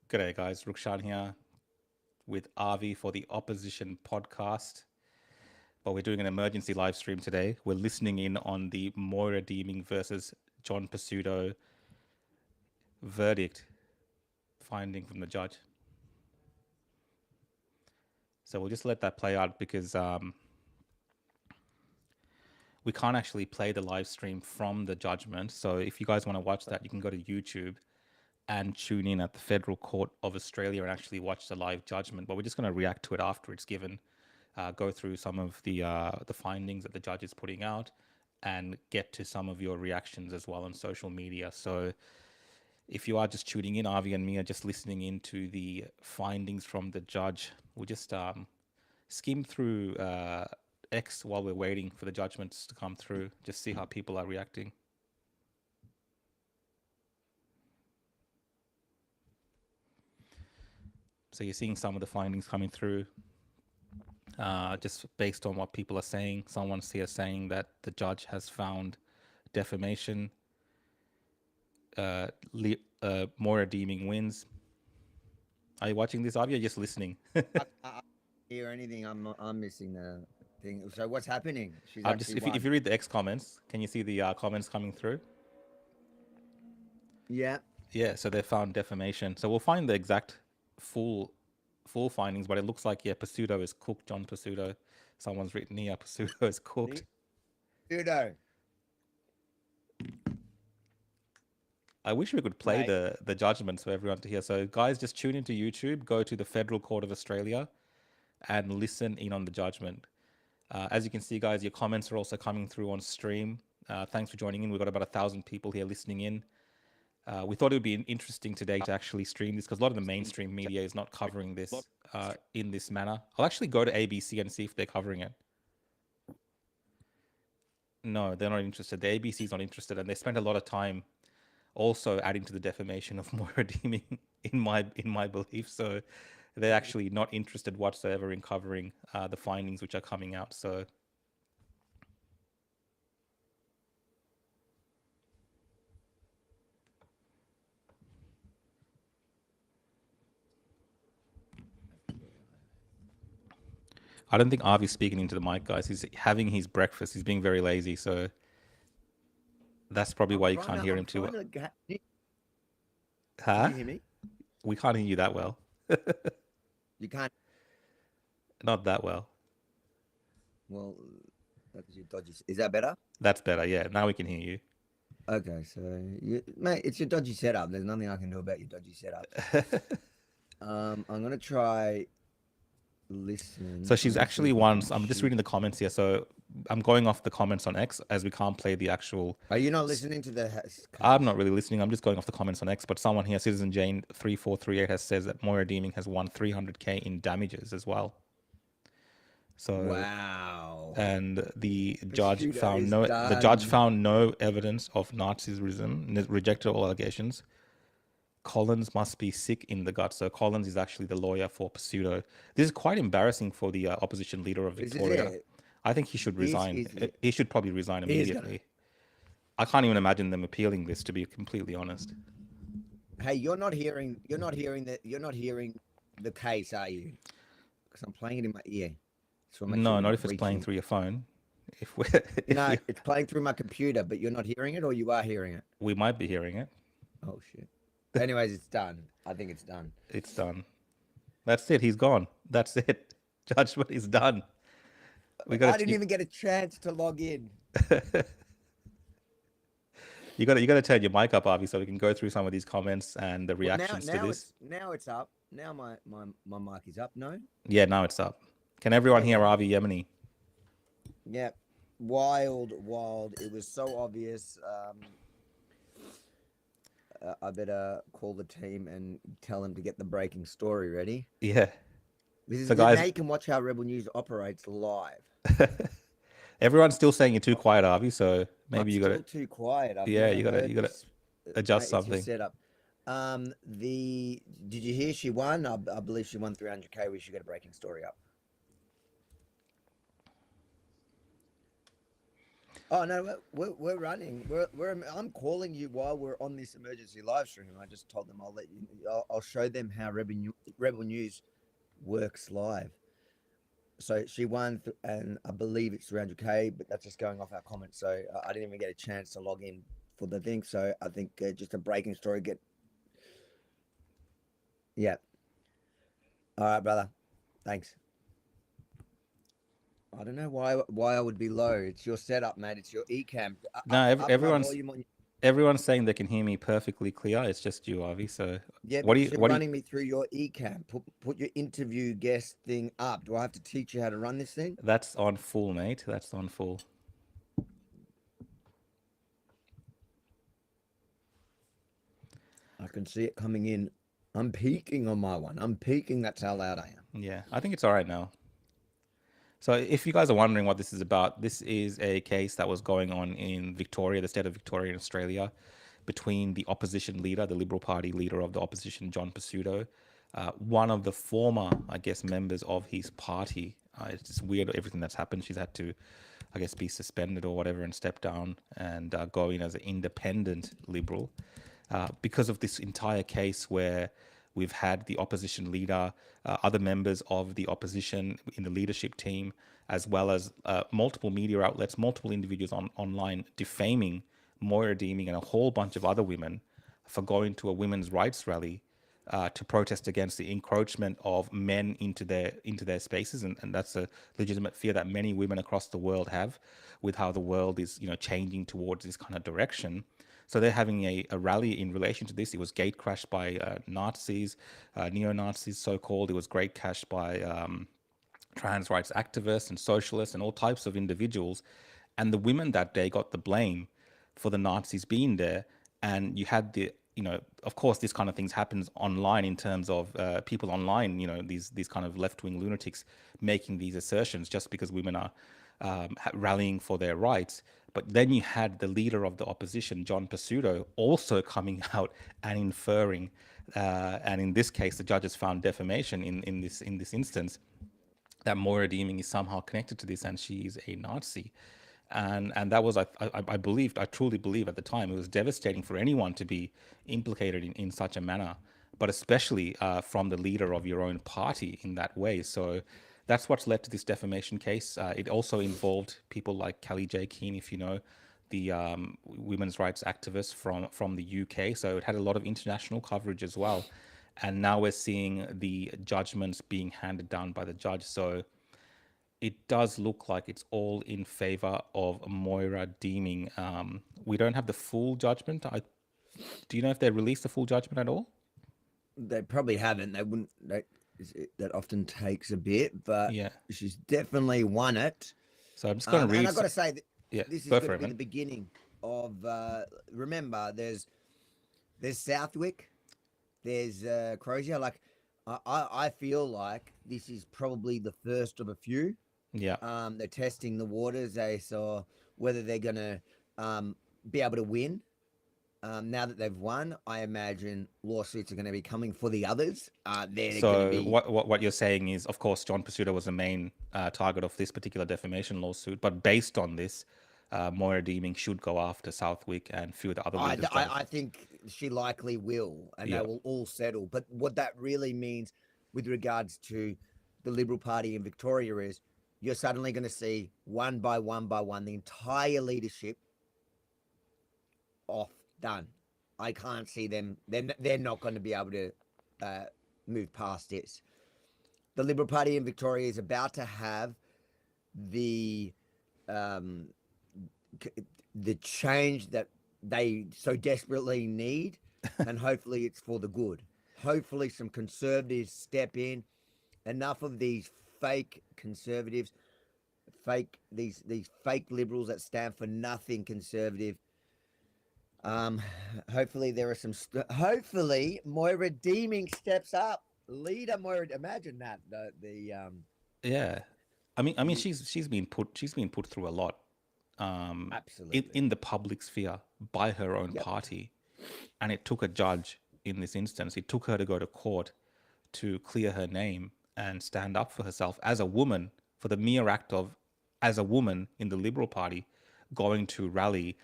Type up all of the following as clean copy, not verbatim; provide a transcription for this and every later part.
G'day, guys. Rukshan here with Avi for the Opposition podcast. But we're doing an emergency live stream today. We're listening in on the Moira Deeming versus John Pesutto verdict finding from the judge. So we'll just let that play out because we can't actually play the live stream from the judgment. So if you guys want to watch that, you can go to YouTube and tune in at the Federal Court of Australia and actually watch the live judgment. But we're just going to react to it after it's given, go through some of the findings that the judge is putting out, and get to some of your reactions as well on social media. So if you are just tuning in, Avi and me are just listening into the findings from the judge. We'll just skim through X while we're waiting for the judgments to come through, just see how people are reacting. So you're seeing some of the findings coming through, just based on what people are saying. Someone's here saying that the judge has found defamation. Moira Deeming wins. Are you watching this, Avi, or just listening? I hear anything. I'm missing the thing. So what's happening? She's Just actually if you read the X comments, can you see the comments coming through? Yeah. Yeah, so they found defamation. So we'll find the exact full findings, but it looks like, yeah, Pesutto is cooked. John Pesutto. Someone's written here, Pesutto is cooked. Judo. I wish we could play the judgment for everyone to hear. So guys, just tune into YouTube, go to the Federal Court of Australia and listen in on the judgment. As you can see, guys, your comments are also coming through on stream. Thanks for joining in. We've got about 1,000 people here listening in. We thought it would be interesting today to actually stream this because a lot of the mainstream media is not covering this in this manner. I'll actually go to ABC and see if they're covering it. No, they're not interested. The ABC is not interested, and they spent a lot of time also adding to the defamation of Moira Deeming in my belief. So they're actually not interested whatsoever in covering the findings which are coming out. So I don't think Avi's speaking into the mic, guys. He's having his breakfast. He's being very lazy, so that's probably why you can't hear him too well. Huh? Can you hear me? We can't hear you that well. You can't. Not that well. Well, that's your dodgy. Is that better? That's better. Yeah, now we can hear you. Okay, so mate, it's your dodgy setup. There's nothing I can do about your dodgy setup. I'm gonna try listening. So she's actually once. I'm just reading the comments here. So I'm going off the comments on X as we can't play the actual. Are you not listening to the? I'm not really listening. I'm just going off the comments on X. But someone here, Citizen Jane 3438, has says that Moira Deeming has won 300K in damages as well. So wow. And the judge found no evidence of Nazism, rejected all allegations. Collins must be sick in the gut. So Collins is actually the lawyer for Pesutto. This is quite embarrassing for the opposition leader of Victoria. I think he should resign. He should probably resign immediately. I can't even imagine them appealing this, to be completely honest. Hey, you're not hearing the case, are you? Because I'm playing it in my ear. So no, not if it's playing through your phone. It's playing through my computer, but you're not hearing it, or you are hearing it? We might be hearing it. Oh shit. Anyways, it's done. I think it's done. It's done. That's it. He's gone. That's it. Judgment is done. I didn't even get a chance to log in. You got to turn your mic up, Avi, so we can go through some of these comments and the reactions to this. Now it's up. Now my mic is up. No. Yeah, now it's up. Can everyone hear Avi Yemeni? Yeah. Wild. It was so obvious. I better call the team and tell them to get the breaking story ready. Yeah. So guys, now you can watch how Rebel News operates live. Everyone's still saying you're too quiet, Avi. So maybe you got to too quiet. You got to adjust something. Setup. Did you hear she won? I believe she won 300K. We should get a breaking story up. Oh no, we're running. I'm calling you while we're on this emergency live stream. I just told them I'll let you. I'll show them how Rebel News works live. So she won, and I believe it's 300K, but that's just going off our comments. So I didn't even get a chance to log in for the thing. So I think just a breaking story. Yeah. All right, brother. Thanks. I don't know why I would be low. It's your setup, mate. It's your eCam. No, Up my everyone's volume on. everyone's saying they can hear me perfectly clear. It's just you, Avi. So Yeah, what do because you you're what do you? running me through your eCam. Put your interview guest thing up. Do I have to teach you how to run this thing? That's on full, mate. That's on full. I can see it coming in. I'm peaking on my one. I'm peaking. That's how loud I am. Yeah, I think it's all right now. So if you guys are wondering what this is about, this is a case that was going on in Victoria, the state of Victoria in Australia, between the opposition leader, the Liberal Party leader of the opposition, John Pesutto, one of the former, I guess, members of his party. It's just weird everything that's happened. She's had to, I guess, be suspended or whatever and step down and go in as an independent Liberal because of this entire case where we've had the opposition leader, other members of the opposition in the leadership team, as well as multiple media outlets, multiple individuals online defaming Moira Deeming and a whole bunch of other women for going to a women's rights rally to protest against the encroachment of men into their spaces, and that's a legitimate fear that many women across the world have, with how the world is changing towards this kind of direction. So they're having a rally in relation to this. It was gate crashed by Nazis, neo Nazis, so called. It was gate crashed by trans rights activists and socialists and all types of individuals. And the women that day got the blame for the Nazis being there. And you had of course, this kind of things happens online in terms of people online, these kind of left wing lunatics making these assertions just because women are rallying for their rights. But then you had the leader of the opposition, John Pesutto, also coming out and inferring, and in this case, the judges found defamation in this instance, that Moira Deeming is somehow connected to this and she is a Nazi. And that was, I believed, I truly believe at the time, it was devastating for anyone to be implicated in such a manner, but especially from the leader of your own party in that way. So that's what's led to this defamation case. It also involved people like Kelly J. Keane, if you know, the women's rights activist from the UK. So it had a lot of international coverage as well. And now we're seeing the judgments being handed down by the judge. So it does look like it's all in favor of Moira Deeming. We don't have the full judgment. Do you know if they released the full judgment at all? They probably haven't. They wouldn't. That often takes a bit, but Yeah. she's definitely won it. So I'm just going to And read. I got to say that Yeah, this is go going for to it, be the man. beginning of. Remember, there's Southwick, there's Crozier. Like, I feel like this is probably the first of a few. Yeah. They're testing the waters. They saw whether they're going to be able to win. Now that they've won, I imagine lawsuits are going to be coming for the others. They're going to So be. what you're saying is, of course, John Pesutto was the main target of this particular defamation lawsuit, but based on this, Moira Deeming should go after Southwick and a few of the other leaders. I think she likely will, and they Yeah. will all settle. But what that really means with regards to the Liberal Party in Victoria is you're suddenly going to see one by one by one the entire leadership off, done. I can't see them. They're not going to be able to move past this. The Liberal Party in Victoria is about to have the um, the change that they so desperately need, and hopefully it's for the good. Hopefully some conservatives step in. Enough of these fake conservatives, these fake liberals that stand for nothing conservative. Hopefully there are some. Hopefully Moira Deeming steps up. Leader Moira, imagine that Yeah. I mean, you, she's been put through a lot, absolutely. in the public sphere by her own Yep. party, and it took a judge in this instance. It took her to go to court to clear her name and stand up for herself as a woman, for the mere act of, as a woman in the Liberal Party, going to rally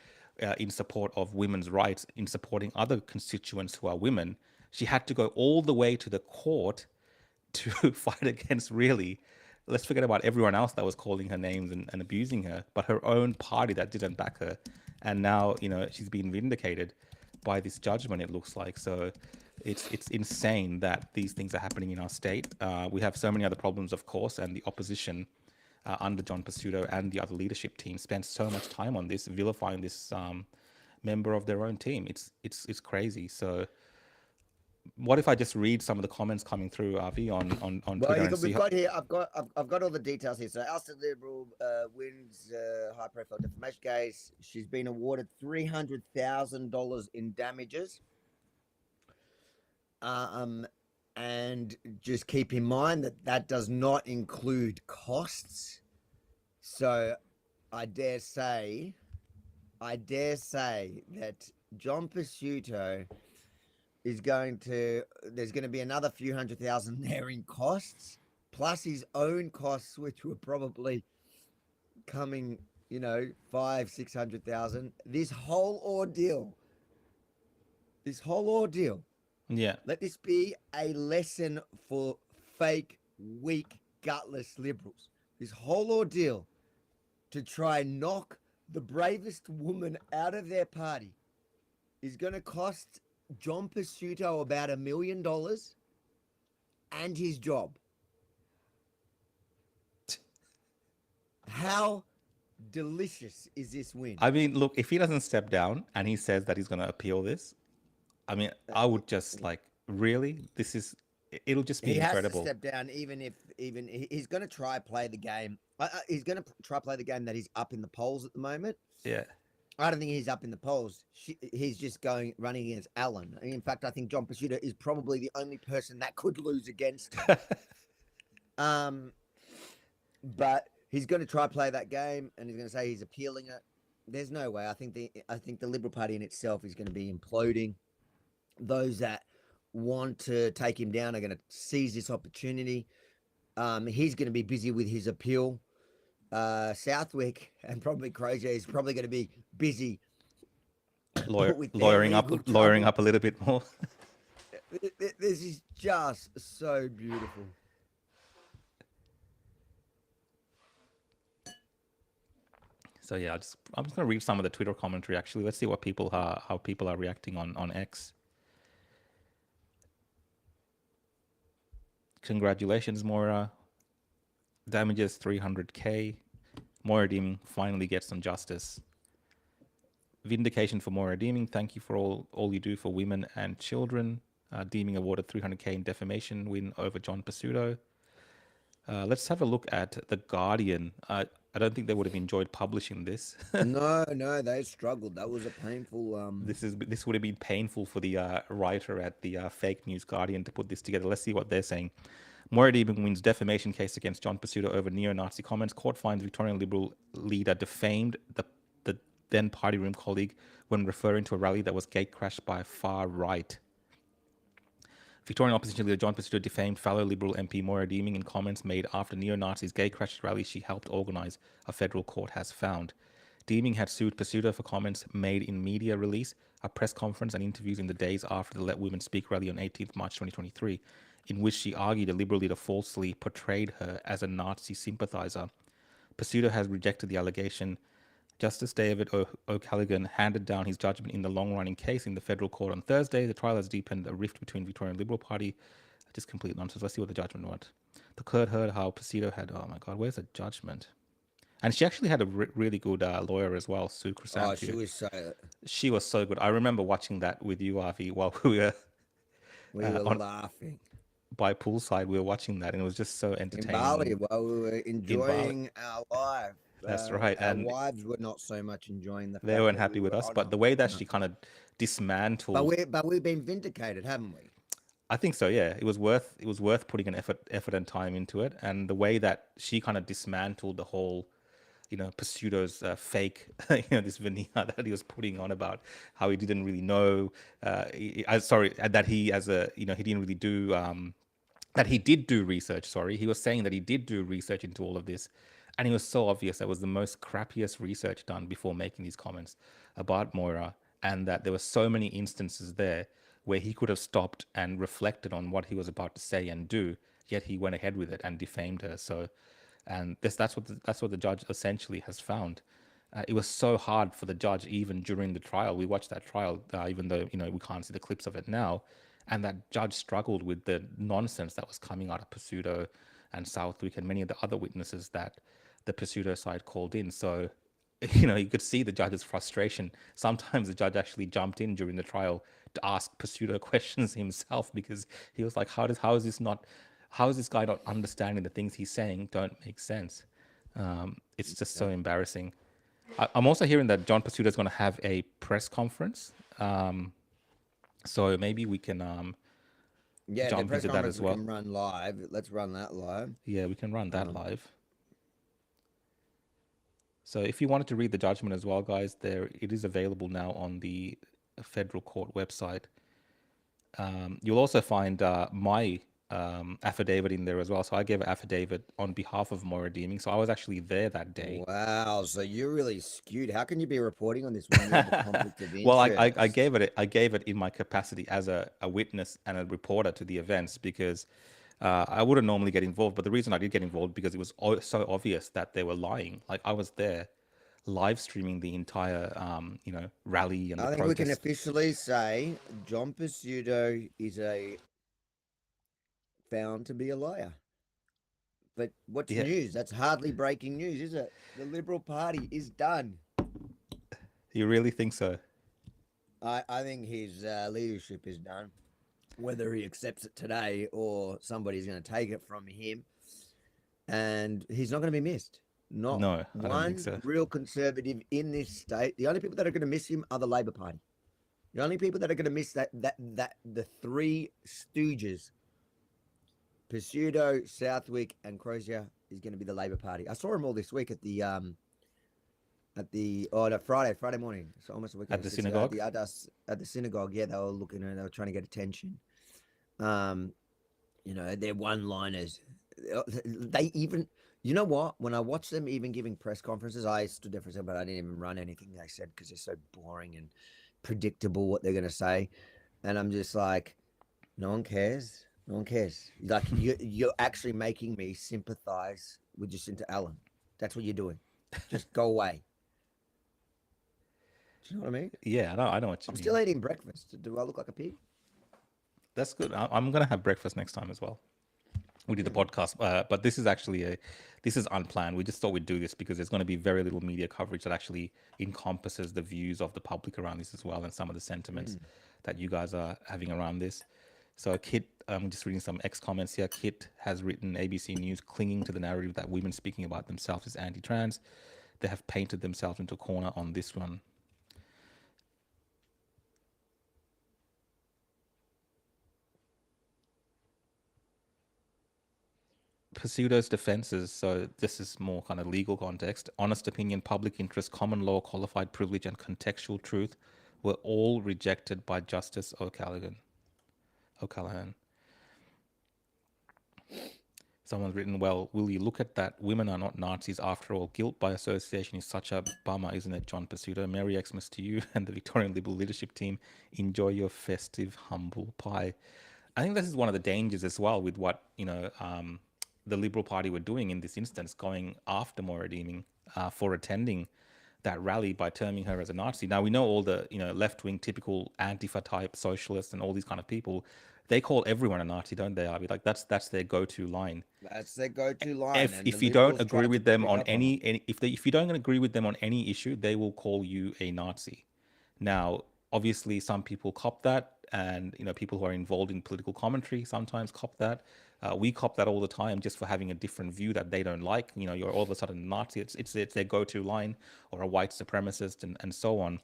in support of women's rights, in supporting other constituents who are women. She had to go all the way to the court to fight against, really, let's forget about everyone else that was calling her names and abusing her, but her own party that didn't back her. And now, she's been vindicated by this judgment, it looks like. So it's insane that these things are happening in our state. We have so many other problems, of course, and the opposition under John Pesutto and the other leadership team spent so much time on this, vilifying this member of their own team. It's crazy. So what if I just read some of the comments coming through, Avi, on Well, Twitter and see we've how? got here. I've got all the details here. So, Alston Liberal wins high-profile defamation case. She's been awarded $300,000 in damages. And just keep in mind that does not include costs. So, I dare say that John Pesutto is there's going to be another few $100,000 there in costs, plus his own costs, which were probably coming, $500,000-$600,000. This whole ordeal, Yeah. let this be a lesson for fake, weak, gutless liberals. This whole ordeal to try and knock the bravest woman out of their party is going to cost John Pesutto about $1 million and his job. How delicious is this win? I mean, look, if he doesn't step down and he says that he's going to appeal this, I mean, I would just really, it'll just be He has to incredible. step down, even he's going to try play the game. He's going to try play the game that he's up in the polls at the moment. Yeah. I don't think he's up in the polls. He's just running against Allen. In fact, I think John Pesutto is probably the only person that could lose against him. But he's going to try play that game, and he's going to say he's appealing it. There's no way. I think the Liberal Party in itself is going to be imploding. Those that want to take him down are going to seize this opportunity. He's going to be busy with his appeal. Southwick and probably Crozier is probably going to be busy lawyering up a little bit more. This is just so beautiful. So yeah, I'm just gonna read some of the Twitter commentary. Actually, let's see what how people are reacting on X. Congratulations, Moira. Damages $300K. Moira Deeming finally gets some justice. Vindication for Moira Deeming. Thank you for all you do for women and children. Deeming awarded $300K in defamation win over John Pesutto. Let's have a look at The Guardian. I don't think they would have enjoyed publishing this. No, they struggled. That was a painful. This would have been painful for the writer at the fake news Guardian to put this together. Let's see what they're saying. Moira Deeming wins defamation case against John Pesutto over neo-Nazi comments. Court finds Victorian Liberal leader defamed the then party room colleague when referring to a rally that was gate-crashed by far right. Victorian opposition leader John Pesutto defamed fellow Liberal MP Moira Deeming in comments made after neo-Nazis gate-crashed rally she helped organise, a federal court has found. Deeming had sued Pesutto for comments made in media release, a press conference and interviews in the days after the Let Women Speak rally on 18th March 2023, in which she argued a Liberal leader falsely portrayed her as a Nazi sympathiser. Pesutto has rejected the allegation. Justice David O'Callaghan handed down his judgment in the long-running case in the federal court on Thursday. The trial has deepened a rift between Victorian Liberal Party. Just complete nonsense. Let's see what the judgment was. The court heard how Pesutto had... Oh my God, where's the judgment? And she actually had a really good lawyer as well, Sue Crisanti. Oh, she was so good. I remember watching that with you, Avi, while we were laughing. By poolside. We were watching that, and it was just so entertaining. In Bali, while we were enjoying our life. That's right. Our wives were not so much enjoying the fact they weren't happy with us, but the way that she kind of dismantled. But we've been vindicated, haven't we? I think so. Yeah, it was worth putting an effort and time into it, and the way that she kind of dismantled the whole, Pesutto's fake, this veneer that he was putting on about how he didn't really know. That he he didn't really do. That he did do research. Sorry, he was saying that he did do research into all of this. And it was so obvious that was the most crappiest research done before making these comments about Moira, and that there were so many instances there where he could have stopped and reflected on what he was about to say and do, yet he went ahead with it and defamed her. So, and that's what the judge essentially has found. It was so hard for the judge even during the trial. We watched that trial, even though we can't see the clips of it now, and that judge struggled with the nonsense that was coming out of Pesutto and Southwick and many of the other witnesses that the Pesutto side called in. So, you could see the judge's frustration. Sometimes the judge actually jumped in during the trial to ask Pesutto questions himself because he was like, how is this guy not understanding the things he's saying don't make sense? It's just so embarrassing. I'm also hearing that John Pesutto is going to have a press conference. So maybe we can Yeah, the jump press into that conference as we well. can run live. Let's run that live. Yeah, we can run that Um, live. So if you wanted to read the judgment as well, guys, it is available now on the federal court website. You'll also find my affidavit in there as well. So I gave an affidavit on behalf of Moira Deeming. So I was actually there that day. wow, so you're really skewed. How can you be reporting on this when you have a conflict of Well, I interest? gave it in my capacity as a witness and a reporter to the events because I wouldn't normally get involved. But the reason I did get involved because it was so obvious that they were lying. Like I was there, live streaming the entire rally and the I think we can protest. officially say John Pesutto is a found to be a liar. But what's Yeah, news? That's hardly breaking news, is it? The Liberal Party is done. you really think so? I think his leadership is done. Whether he accepts it today or somebody's going to take it from him, and he's not going to be missed. Not No, I don't think one so. real conservative in this state. The only people that are going to miss him are the Labor Party. The only people that are going to miss that the three stooges, Pesutto, Southwick, and Crozier, is going to be the Labor Party. I saw them all this week at the no, Friday morning. So almost a week ago. At the So synagogue? at the synagogue. Yeah, they were looking and they were trying to get attention. Um, they're one-liners. They even, you know what? When I watched them even giving press conferences, I stood there for a second, but I didn't even run anything they said because they're so boring and predictable what they're going to say. And I'm just like, no one cares. No one cares. Like you're actually making me sympathize with Jacinta Allen. That's what you're doing. Just go away. Do you know what I mean? Yeah, I know what you I'm mean. still eating breakfast. Do I look like a pig? That's good. I'm gonna have breakfast next time as well. We did the podcast, but this is unplanned. We just thought we'd do this because there's going to be very little media coverage that actually encompasses the views of the public around this as well, and some of the sentiments that you guys are having around this. So Kit, I'm just reading some X comments here. Kit has written ABC News clinging to the narrative that women speaking about themselves is anti-trans. They have painted themselves into a corner on this one. Pesutto's defenses, so this is more kind of legal context, honest opinion, public interest, common law, qualified privilege, and contextual truth were all rejected by Justice O'Callaghan. Someone's written, well, will you look at that? Women are not Nazis after all. Guilt by association is such a bummer, isn't it, John Pesutto? Merry Xmas to you and the Victorian Liberal leadership team. Enjoy your festive humble pie. I think this is one of the dangers as well with what, the Liberal Party were doing in this instance, going after Moira Deeming for attending that rally by terming her as a Nazi. Now we know all the left-wing typical Antifa type socialists and all these kind of people. They call everyone a Nazi, don't they? Arby? Like that's their go-to line. That's their go-to line, If and the if you don't Liberals agree tried to with them pick on up on it. if you don't agree with them on any issue, they will call you a Nazi. Now, obviously, some people cop that, and people who are involved in political commentary sometimes cop that. We cop that all the time just for having a different view that they don't like. You're all of a sudden a Nazi. It's their go-to line, or a white supremacist, and so on.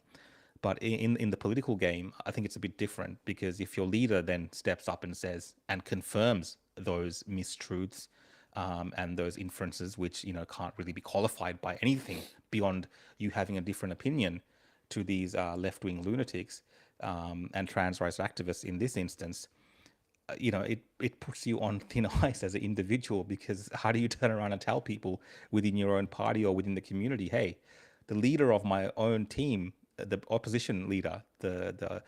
But in the political game, I think it's a bit different because if your leader then steps up and says and confirms those mistruths and those inferences, which can't really be qualified by anything beyond you having a different opinion to these left-wing lunatics and trans rights activists in this instance, it puts you on thin ice as an individual, because how do you turn around and tell people within your own party or within the community, hey, the leader of my own team, the opposition leader, the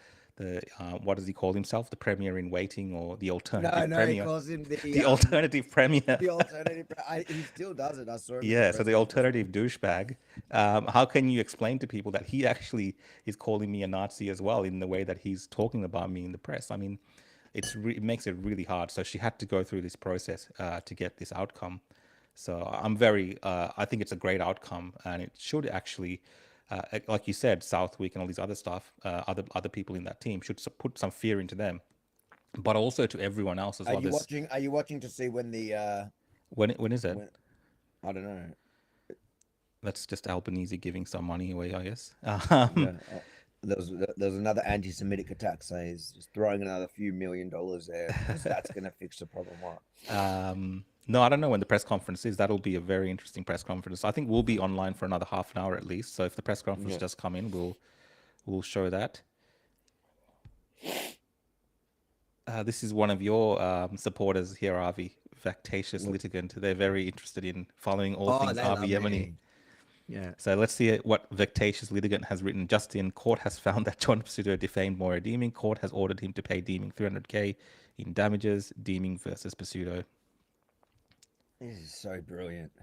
what does he call himself, the premier in waiting, or the No, alternative no, he premier, calls him the alternative premier. the alternative. He still does it. I saw him in the Yeah, so press the conference. alternative douchebag. How can you explain to people that he actually is calling me a Nazi as well in the way that he's talking about me in the press? I mean, it makes it really hard. So she had to go through this process to get this outcome. So I think it's a great outcome, and it should actually, like you said, Southwick and all these other stuff, other people in that team should put some fear into them, but also to everyone else as Are well. you There's watching? Are you watching to see when the when is it? when I don't know. That's just Albanese giving some money away, I guess. Yeah, there was another anti-Semitic attack, so he's just throwing another few $1 million there because that's going to fix the problem. What? No, I don't know when the press conference is. That'll be a very interesting press conference. I think we'll be online for another half an hour at least. So if the press conference Yeah. does come in, we'll show that. This is one of your supporters here, Avi, Vactatious Litigant. They're very interested in following all Oh, things they Avi love Yemeni. me. Yeah. So let's see what Vectatious Litigant has written. Justin, court has found that John Pesutto defamed Moira Deeming. Court has ordered him to pay Deeming 300K in damages. Deeming versus Pesutto. This is so brilliant.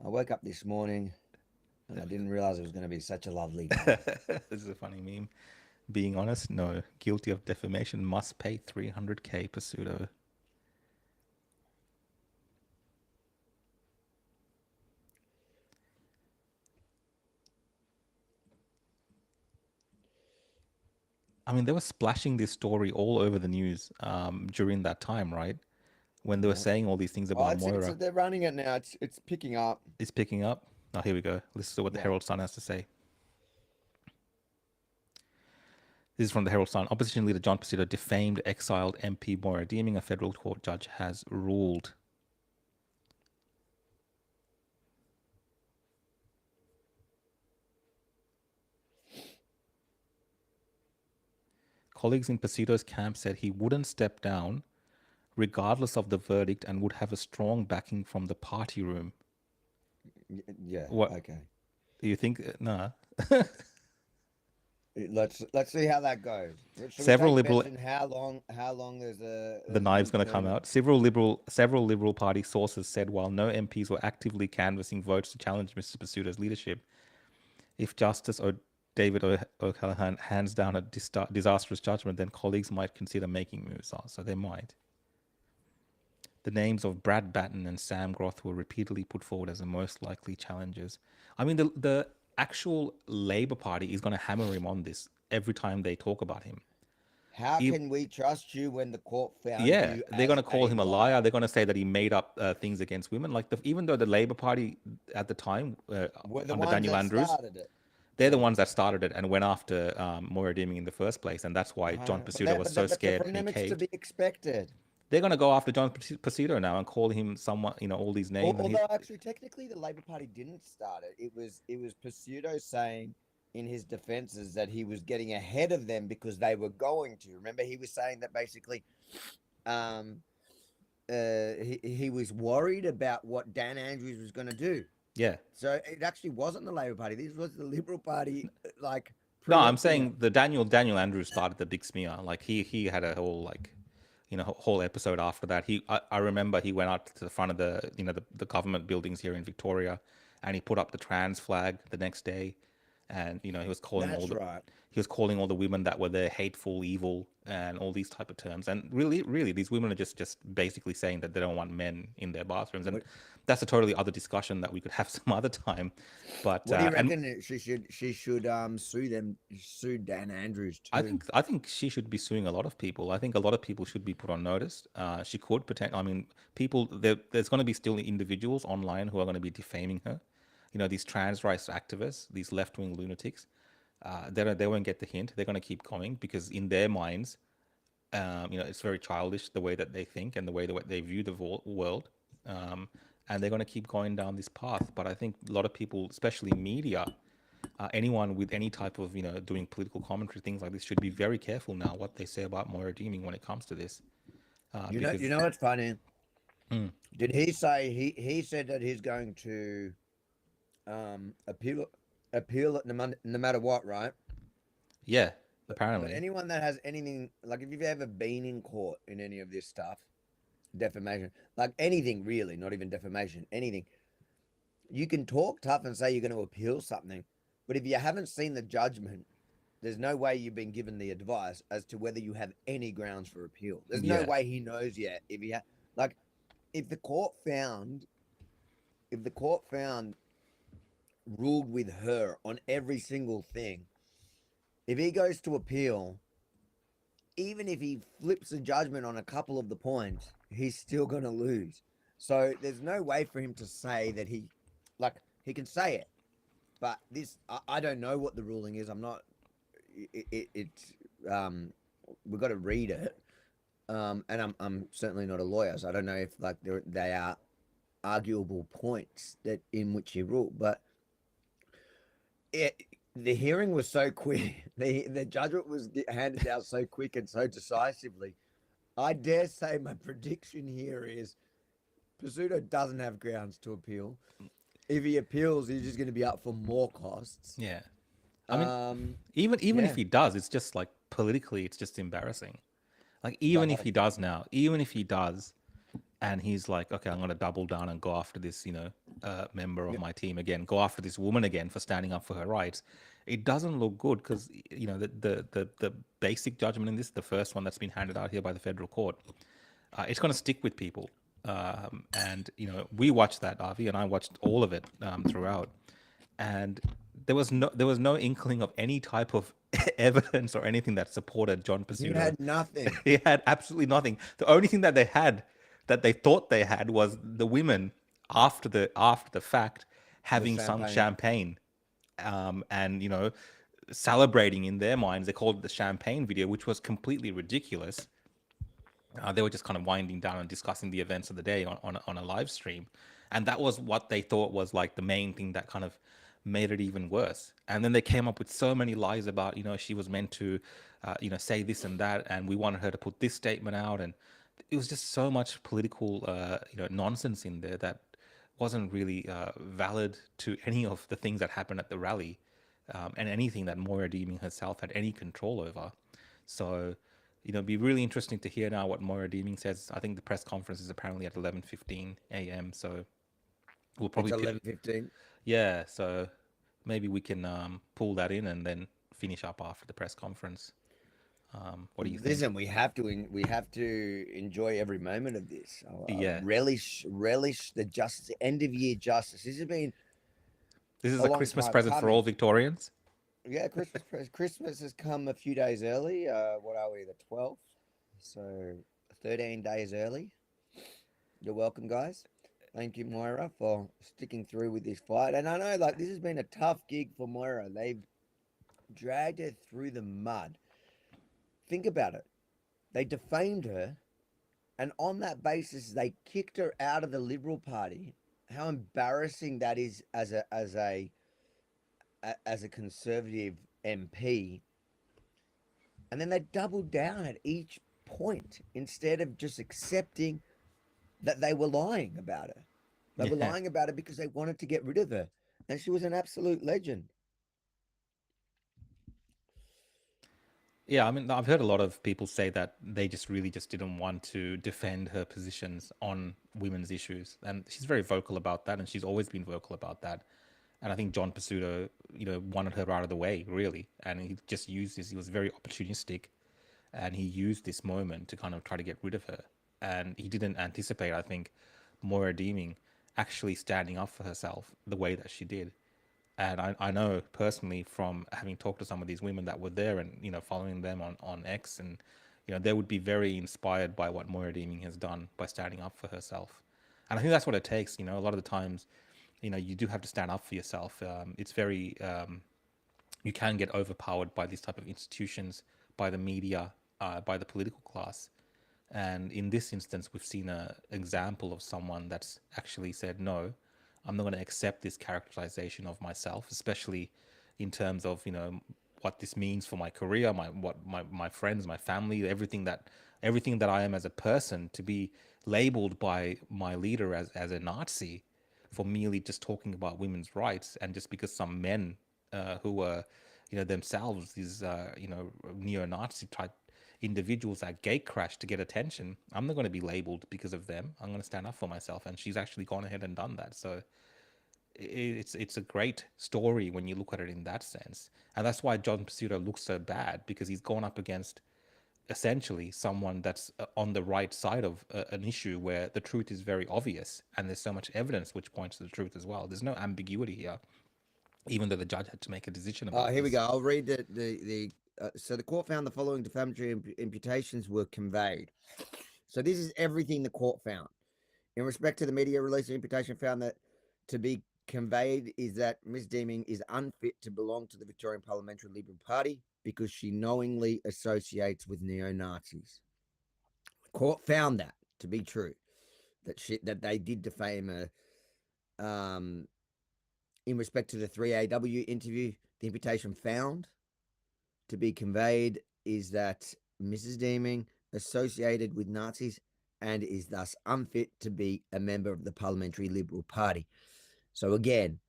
I woke up this morning and I didn't realize it was going to be such a lovely day. This is a funny meme. Being honest, no. Guilty of defamation, must pay 300K Pesutto. I mean, they were splashing this story all over the news during that time, right? When they were Yeah. saying all these things Oh, about Moira. they're running it now. It's picking up. It's picking up. Oh, here we go. Listen to what the Yeah. Herald Sun has to say. This is from the Herald Sun. Opposition leader John Pesutto defamed exiled MP Moira Deeming. A federal court judge has ruled. Colleagues in Pesutto's camp said he wouldn't step down regardless of the verdict and would have a strong backing from the party room. Yeah. What Okay. do you think? Nah. Let's see how that goes. Should Several we take liberal bets in how long the there's knive's going to come tournament? out. Several Liberal Party sources said while no MPs were actively canvassing votes to challenge Mr. Pesutto's leadership, if Justice David O'Callaghan hands down a disastrous judgment, then colleagues might consider making moves. So they might. The names of Brad Batten and Sam Groth were repeatedly put forward as the most likely challengers. I mean, the actual Labour Party is going to hammer him on this every time they talk about him. How can we trust you when the court found Yeah, you they're going as to call a him a liar. They're going to say that he made up things against women. Like even though the Labour Party at the time We're the under ones Daniel that Andrews, started it. they're the ones that started it and went after Moira Deeming in the first place, and that's why John Pesutto was so scared From and he them, it's to caved. be expected. They're going to go after John Pesutto now and call him someone, all these names. And Although actually, technically, the Labor Party didn't start it. It was Pesutto saying in his defences that he was getting ahead of them because they were going to. Remember, he was saying that basically, he was worried about what Dan Andrews was going to do. Yeah. So it actually wasn't the Labor Party. This was the Liberal Party, like. No, I'm preempting saying it. the Daniel Andrews started the big smear. Like he had a whole whole episode after that. I remember he went out to the front of the government buildings here in Victoria, and he put up the trans flag the next day, and he was calling That's right. he was calling all the women that were there hateful, evil, and all these type of terms. And really, these women are just basically saying that they don't want men in their bathrooms, and that's a totally other discussion that we could have some other time. But What do you reckon? She should sue Dan Andrews too. I think she should be suing a lot of people. I think a lot of people should be put on notice. She could potentially. I mean, there's going to be still individuals online who are going to be defaming her. These trans rights activists, these left wing lunatics. They won't get the hint. They're going to keep going because in their minds, it's very childish the way that they think and the way that they view the world. And they're going to keep going down this path. But I think a lot of people, especially media, anyone with any type of doing political commentary, things like this, should be very careful now what they say about Moira Deeming when it comes to this. You because know what's funny? mm, Did he say he said that he's going to appeal it no matter what, right? yeah, But apparently, anyone that has anything like if you've ever been in court in any of this stuff, defamation, like anything really, not even defamation, anything, you can talk tough and say you're going to appeal something, but if you haven't seen the judgment, there's no way you've been given the advice as to whether you have any grounds for appeal. There's no yeah, way he knows yet if he like if the court found if the court found ruled with her on every single thing, if he goes to appeal, even if he flips a judgment on a couple of the points, he's still going to lose. So there's no way for him to say that like, he can say it, but I don't know what the ruling is. I'm not, it's, we've got to read it. And I'm certainly not a lawyer, so I don't know if like they are arguable points that in which he ruled, but it, the hearing was so quick. The judgment was handed out so quick and so decisively. I dare say my prediction here is Pesutto doesn't have grounds to appeal. If he appeals, he's just going to be up for more costs. yeah. I mean, Um, even if yeah, he does, it's just like politically, it's just embarrassing. Like the even if whole he thing. does now, even if he does, and he's like, okay, I'm going to double down and go after this, member of Yep. my team again, go after this woman again for standing up for her rights. It doesn't look good because the basic judgment in this, the first one that's been handed out here by the federal court, it's going to stick with people. And we watched that, Avi, and I watched all of it throughout, and there was no inkling of any type of evidence or anything that supported John He Pesutto. had nothing. He had absolutely nothing. The only thing that they had, that they thought they had, was the women after the fact The having some champagne. champagne, and celebrating in their minds. They called it the champagne video, which was completely ridiculous. They were just kind of winding down and discussing the events of the day on a live stream. And that was what they thought was like the main thing that kind of made it even worse. And then they came up with so many lies about, she was meant to, say this and that. And we wanted her to put this statement out. And it was just so much political, nonsense in there that wasn't really valid to any of the things that happened at the rally, and anything that Moira Deeming herself had any control over. So, it'd be really interesting to hear now what Moira Deeming says. I think the press conference is apparently at 11:15 a.m. So we'll It's probably, 11:15. yeah. So maybe we can pull that in and then finish up after the press conference. What do you think? Listen, we have to enjoy every moment of this. Yeah, Relish the justice, end of year justice. This has been this is a a long Christmas time present for all coming. Victorians. Yeah, Christmas has come a few days early. What are we? The 12th. So 13 days early. You're welcome, guys. Thank you, Moira, for sticking through with this fight. And I know, like, this has been a tough gig for Moira. They've dragged her through the mud. Think about it. They defamed her, and on that basis, they kicked her out of the Liberal Party. How embarrassing that is as a conservative MP. And then they doubled down at each point instead of just accepting that they were lying about her. They were Yeah. lying about her because they wanted to get rid of her. And she was an absolute legend. Yeah, I mean, I've heard a lot of people say that they just really just didn't want to defend her positions on women's issues, and she's very vocal about that, and she's always been vocal about that. And I think John Pesutto, wanted her out of the way, really, and he just used this. He was very opportunistic, and he used this moment to kind of try to get rid of her. And he didn't anticipate, I think, Moira Deeming actually standing up for herself the way that she did. And I know personally from having talked to some of these women that were there and following them on X, and they would be very inspired by what Moira Deeming has done by standing up for herself. And I think that's what it takes. A lot of the times, you do have to stand up for yourself. It's very You can get overpowered by these type of institutions, by the media, by the political class. And in this instance, we've seen an example of someone that's actually said, no, I'm not going to accept this characterization of myself, especially in terms of, what this means for my career, my friends, my family, everything that everything that I am as a person, to be labeled by my leader as a Nazi for merely just talking about women's rights, and just because some men who were, themselves these, neo-Nazi type individuals that gate crash to get attention, I'm not going to be labeled because of them. I'm going to stand up for myself, and she's actually gone ahead and done that. So it's a great story when you look at it in that sense, and that's why John Pesutto looks so bad, because he's gone up against essentially someone that's on the right side of an issue where the truth is very obvious, and there's so much evidence which points to the truth as well. There's no ambiguity here, even though the judge had to make a decision about Here we this. go. I'll read so the court found the following defamatory imputations were conveyed. So this is everything the court found. In respect to the media release, the imputation found that to be conveyed is that Ms. Deeming is unfit to belong to the Victorian Parliamentary Liberal Party because she knowingly associates with neo-Nazis. The court found that to be true, that they did defame her. In respect to the 3AW interview, the imputation found to be conveyed is that Mrs. Deeming associated with Nazis and is thus unfit to be a member of the Parliamentary Liberal Party. So again,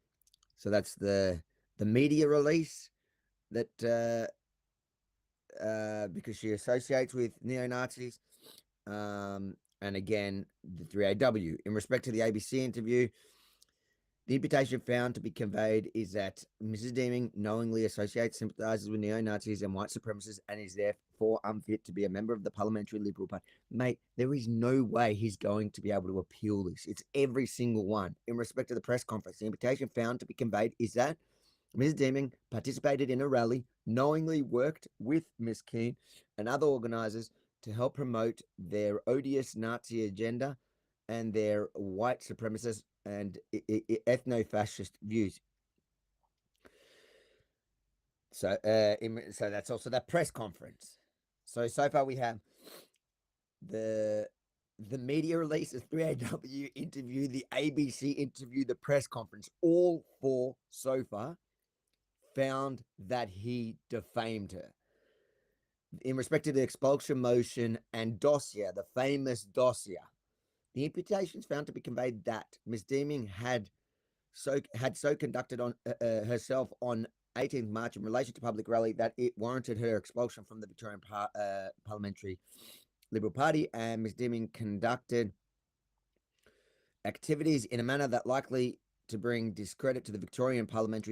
that's the media release that because she associates with neo-Nazis, and again the 3AW. In respect to the ABC interview, the imputation found to be conveyed is that Mrs. Deeming knowingly associates, sympathizes with neo-Nazis and white supremacists, and is therefore unfit to be a member of the Parliamentary Liberal Party. Mate, there is no way he's going to be able to appeal this. It's every single one. In respect to the press conference, the imputation found to be conveyed is that Ms. Deeming participated in a rally, knowingly worked with Ms. Keane and other organisers to help promote their odious Nazi agenda and their white supremacist and ethno-fascist views. So, so that's also that press conference. So far we have the media release, the 3AW interview, the ABC interview, the press conference. All four so far found that he defamed her. In respect to the expulsion motion and dossier, the famous dossier, the imputations found to be conveyed that Ms. Deeming had so conducted on herself on 18th March in relation to public rally that it warranted her expulsion from the Victorian Parliamentary Liberal Party, and Ms. Deeming conducted activities in a manner that likely to bring discredit to the Victorian Parliament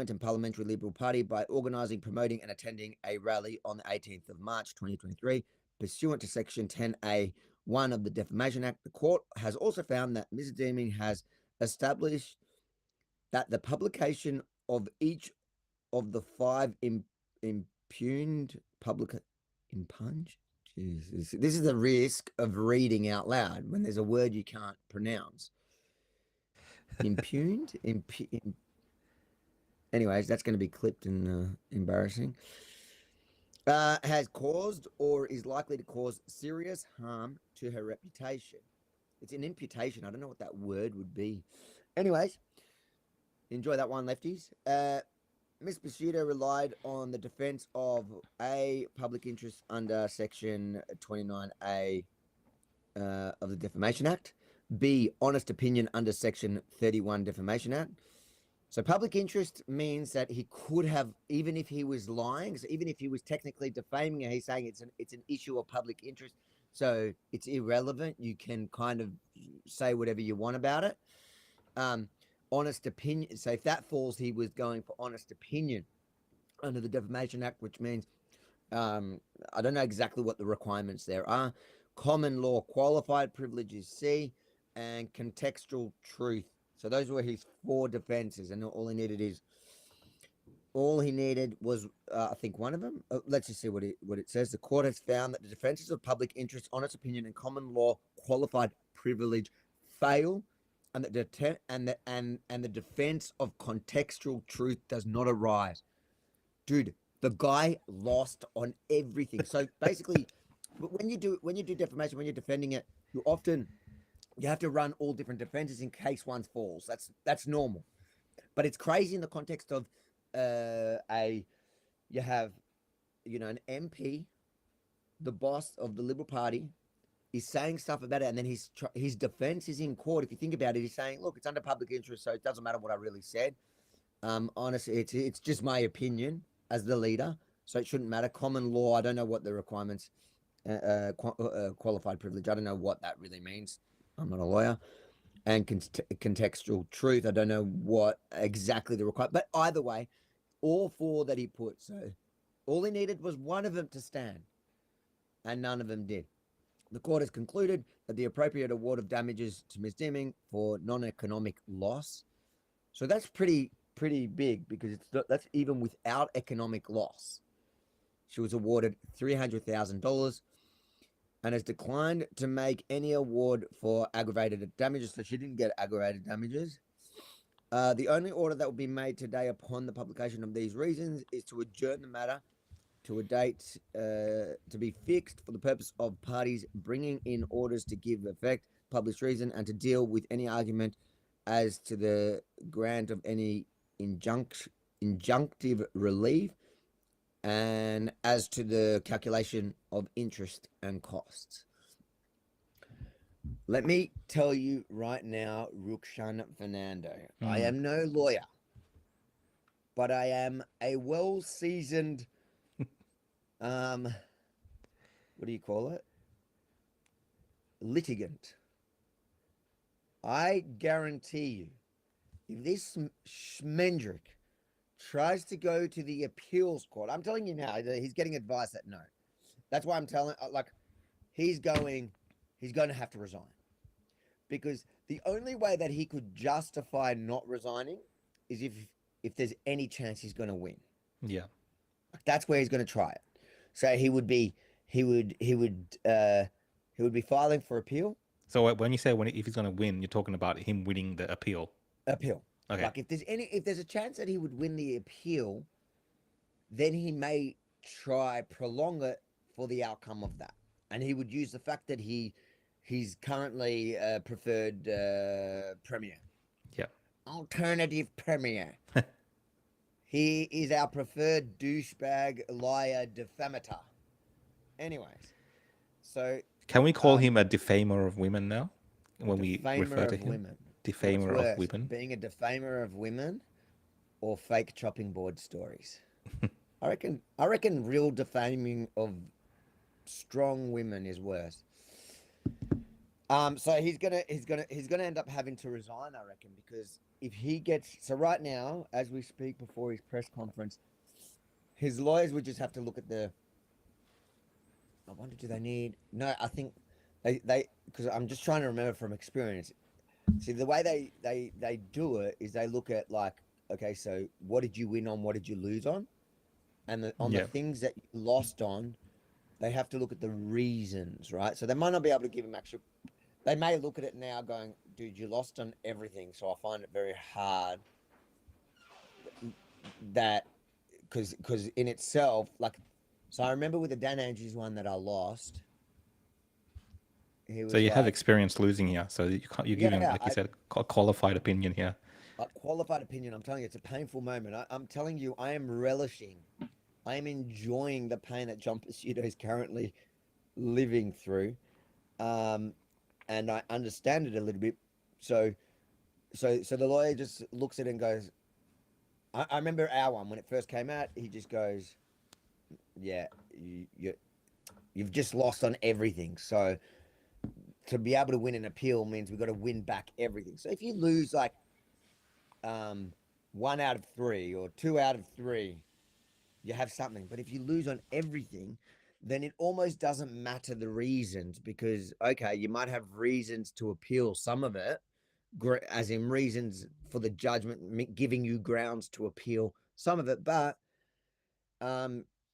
and Parliamentary Liberal Party by organising, promoting and attending a rally on the 18th of March 2023, pursuant to Section 10A(1) of the Defamation Act. The court has also found that Ms. Deeming has established that the publication of each of the 5 impugned impunged. Jesus. This is the risk of reading out loud when there's a word you can't pronounce. Impugned? Anyways, that's going to be clipped and embarrassing. Has caused or is likely to cause serious harm to her reputation. It's an imputation. I don't know what that word would be. Anyways, enjoy that one, lefties. Ms. Pesutto relied on the defense of A, public interest under Section 29A of the Defamation Act, B, honest opinion under Section 31 Defamation Act. So public interest means that he could have, even if he was lying, so even if he was technically defaming her, he's saying it's an issue of public interest, so it's irrelevant. You can kind of say whatever you want about it. Honest opinion. So if that falls, he was going for honest opinion under the Defamation Act, which means I don't know exactly what the requirements there are. Common law qualified privilege is C, and contextual truth. So those were his 4 defenses, and all he needed was I think one of them. Let's just see what it says. The court has found that the defenses of public interest, honest opinion, and common law qualified privilege fail, and the defense of contextual truth does not arise. Dude, the guy lost on everything. So basically, when you do defamation, when you're defending it, you have to run all different defenses in case one falls. That's normal. But it's crazy in the context of you have an MP the boss of the Liberal Party is saying stuff about it, and then his defense is in court. If you think about it, he's saying, "Look, it's under public interest, so it doesn't matter what I really said." Honestly, it's just my opinion as the leader, so it shouldn't matter. Common law, I don't know what the requirements. Qualified privilege, I don't know what that really means. I'm not a lawyer. And contextual truth, I don't know what exactly the requirement. But either way, all four that he put. So all he needed was one of them to stand, and none of them did. The court has concluded that the appropriate award of damages to Ms. Deeming for non-economic loss. So that's pretty big, because that's even without economic loss. She was awarded $300,000 and has declined to make any award for aggravated damages. So she didn't get aggravated damages. The only order that will be made today upon the publication of these reasons is to adjourn the matter to a date to be fixed for the purpose of parties bringing in orders to give effect, published reason, and to deal with any argument as to the grant of any injunctive relief, and as to the calculation of interest and costs. Let me tell you right now, Rukshan Fernando, I am no lawyer, but I am a well-seasoned, what do you call it? Litigant. I guarantee you, if this Schmendrick tries to go to the appeals court, I'm telling you now, he's getting advice that no. That's why I'm telling, like, he's going to have to resign. Because the only way that he could justify not resigning is if there's any chance he's going to win. Yeah. That's where he's going to try it. So he would be filing for appeal. So when you say if he's going to win, you're talking about him winning the appeal. Appeal. Okay. Like if there's a chance that he would win the appeal, then he may try prolong it for the outcome of that, and he would use the fact that he's currently preferred premier. Yeah. Alternative premier. He is our preferred douchebag, liar, defamator. Anyways, so can we call him a defamer of women now? When we refer to him, women. defamer of women, being a defamer of women, or fake chopping board stories. I reckon real defaming of strong women is worse. So he's gonna end up having to resign, I reckon, because if he gets, so right now, as we speak before his press conference, his lawyers would just have to look at the. I wonder, do they need? No, I think they because I'm just trying to remember from experience. See, the way they do it is they look at, like, okay, so what did you win on? What did you lose on? And the things that you lost on, they have to look at the reasons, right? So they might not be able to give him actual. They may look at it now going, dude, you lost on everything. So I find it very hard that, because in itself, like, so I remember with the Dan Andrews one that I lost. So you have experience losing here. So you're giving, like you said, a qualified opinion here. A qualified opinion. I'm telling you, it's a painful moment. I'm telling you, I am relishing. I am enjoying the pain that John Pesutto is currently living through. And I understand it a little bit. So the lawyer just looks at it and goes, I remember our one, when it first came out, he just goes, yeah, you've just lost on everything. So to be able to win an appeal means we've got to win back everything. So if you lose, like, 1 out of 3 or 2 out of 3, you have something. But if you lose on everything, then it almost doesn't matter the reasons, because, okay, you might have reasons to appeal some of it, as in reasons for the judgment, giving you grounds to appeal some of it, but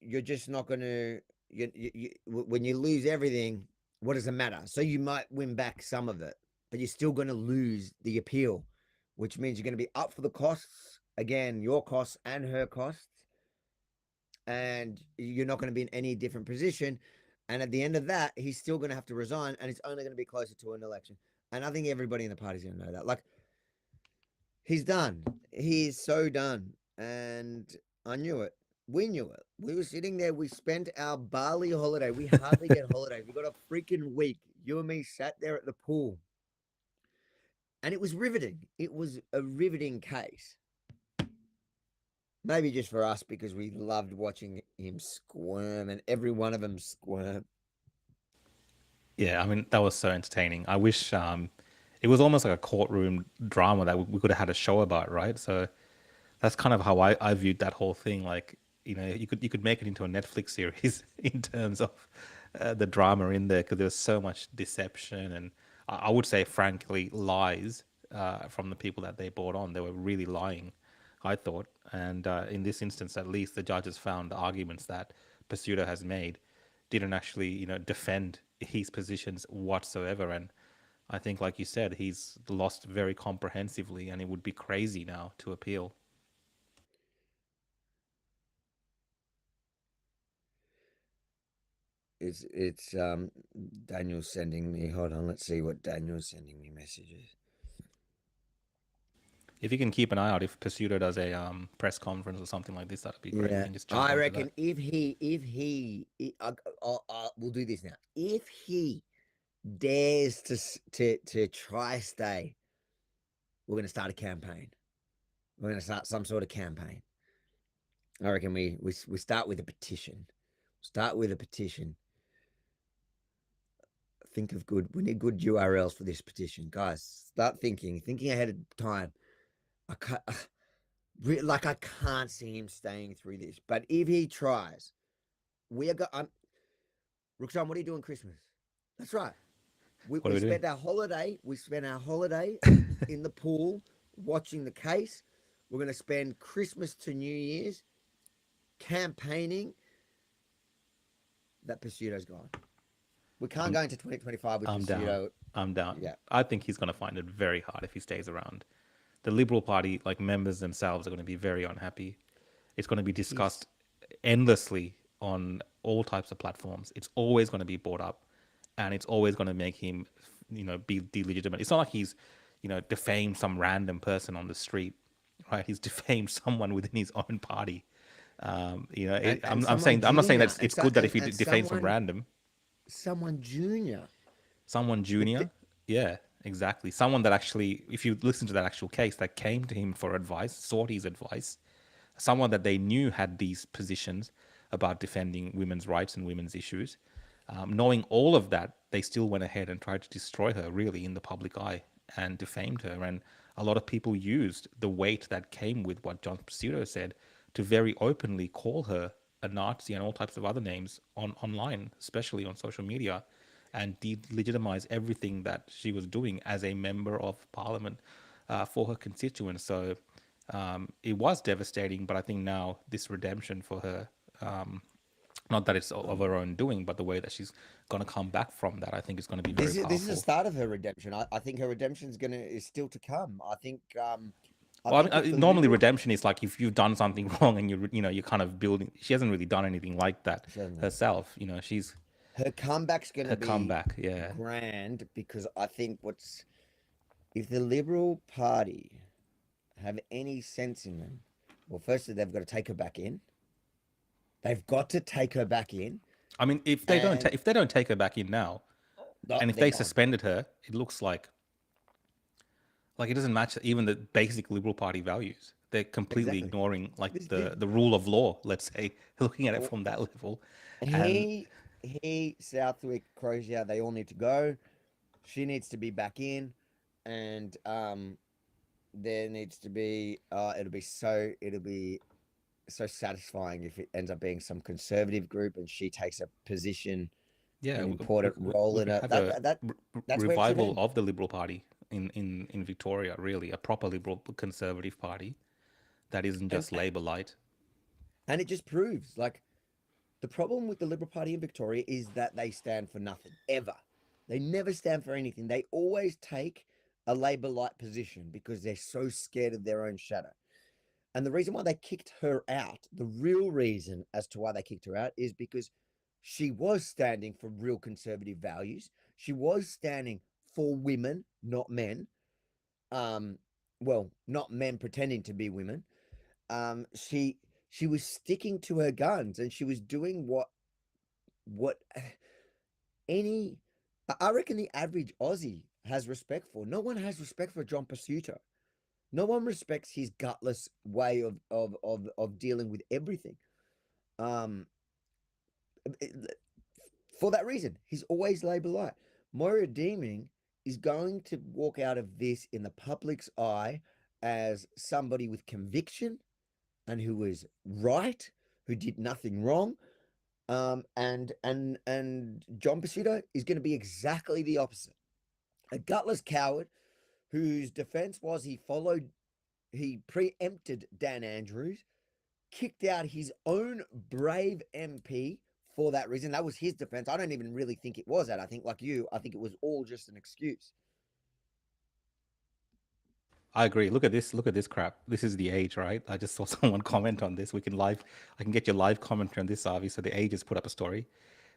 you're just not going to, when you lose everything, what does it matter? So you might win back some of it, but you're still going to lose the appeal, which means you're going to be up for the costs, again, your costs and her costs, and you're not going to be in any different position. And at the end of that, he's still going to have to resign, and it's only going to be closer to an election. And I think everybody in the party is going to know that. Like, he's done. He is so done. And I knew it. We knew it. We were sitting there. We spent our Bali holiday. We hardly get holidays. We got a freaking week. You and me sat there at the pool, and it was riveting. It was a riveting case. Maybe just for us because we loved watching him squirm, and every one of them squirm. Yeah, I mean that was so entertaining. I wish it was almost like a courtroom drama that we could have had a show about, right? So that's kind of how I viewed that whole thing. Like, you could make it into a Netflix series in terms of the drama in there because there was so much deception and I would say, frankly, lies from the people that they brought on. They were really lying, I thought. And in this instance, at least, the judges found the arguments that Pesutto has made didn't actually, defend his positions whatsoever. And I think, like you said, he's lost very comprehensively, and it would be crazy now to appeal. It's Daniel's sending me. Hold on, let's see what Daniel's sending me messages. If you can keep an eye out, if Pesutto does a press conference or something like this, that'd be great. We Yeah, can just jump I onto reckon that. we'll do this now. If he dares to try stay, we're going to start a campaign. We're going to start some sort of campaign. I reckon we start with a petition. Start with a petition. Think of good. We need good URLs for this petition, guys. Start thinking ahead of time. I can't, like I can't see him staying through this. But if he tries, we are going. Roxanne, what are you doing Christmas? That's right. We, What are we we doing? spent our holiday. We spent our holiday in the pool watching the case. We're going to spend Christmas to New Year's campaigning that Pesutto's gone. We can't I'm go into 2025 with I'm down. Pesutto. I'm down. Yeah, I think he's going to find it very hard if he stays around. The Liberal Party, like members themselves, are going to be very unhappy. It's going to be he's discussed endlessly on all types of platforms. It's always going to be brought up, and it's always going to make him, be delegitimate. It's not like he's, defamed some random person on the street, right? He's defamed someone within his own party. and I'm someone saying I'm not saying junior that and it's so good that if he and defames some random. someone junior. Someone But junior. Yeah, exactly. Someone that actually, if you listen to that actual case, that came to him for advice, sought his advice, someone that they knew had these positions about defending women's rights and women's issues. Knowing all of that, they still went ahead and tried to destroy her, really, in the public eye, and defamed her. And a lot of people used the weight that came with what John Pesutto said to very openly call her a Nazi and all types of other names online, especially on social media, and delegitimize everything that she was doing as a member of parliament for her constituents. So it was devastating, but I think now this redemption for her, not that it's of her own doing, but the way that she's going to come back from that, I think is going to be very this is the powerful. start of her redemption. I think her redemption is still to come. I Well, I think mean, if the normally liberal redemption is like if you've done something wrong and you're kind of building. She hasn't really done anything like that she doesn't know. herself. She's Her comeback's going to her be comeback. Yeah, grand because I think what's if the Liberal Party have any sense in them, well, firstly they've got to take her back in. They've got to take her back in, I mean, if they don't and if they don't take her back in now, no, and if they're they gone. suspended her, it looks like it doesn't match even the basic Liberal Party values. They're completely Exactly. ignoring like This the rule of law. Let's say looking at it from that level, and he Southwick, Crozier, they all need to go. She needs to be back in, and there needs to be it'll be so satisfying if it ends up being some conservative group and she takes a position, yeah, an we, important role we in could it. have a That's where it should revival end. of the Liberal Party in Victoria. Really, a proper Liberal Conservative Party that isn't And just Labor light. and it just proves like the problem with the Liberal Party in Victoria is that they stand for nothing ever. They never stand for anything. They always take a Labor light position because they're so scared of their own shadow. And the reason why they kicked her out, the real reason as to why they kicked her out is because she was standing for real conservative values. She was standing for women, not men. Um, well, not men pretending to be women. Um, she She was sticking to her guns, and she was doing what any I reckon the average Aussie has respect for. No one has respect for John Pesutto. No one respects his gutless way of dealing with everything. Um, for that reason, he's always Labour light. Moira Deeming is going to walk out of this in the public's eye as somebody with conviction and who was right, who did nothing wrong. And John Pesutto is going to be exactly the opposite. A gutless coward whose defense was he preempted Dan Andrews, kicked out his own brave MP for that reason. That was his defense. I don't even really think it was that. I think, like you, I think it was all just an excuse. I agree. Look at this. Look at this crap. This is the age, right? I just saw someone comment on this. We can live. I can get your live commentary on this, Avi. So the age has put up a story,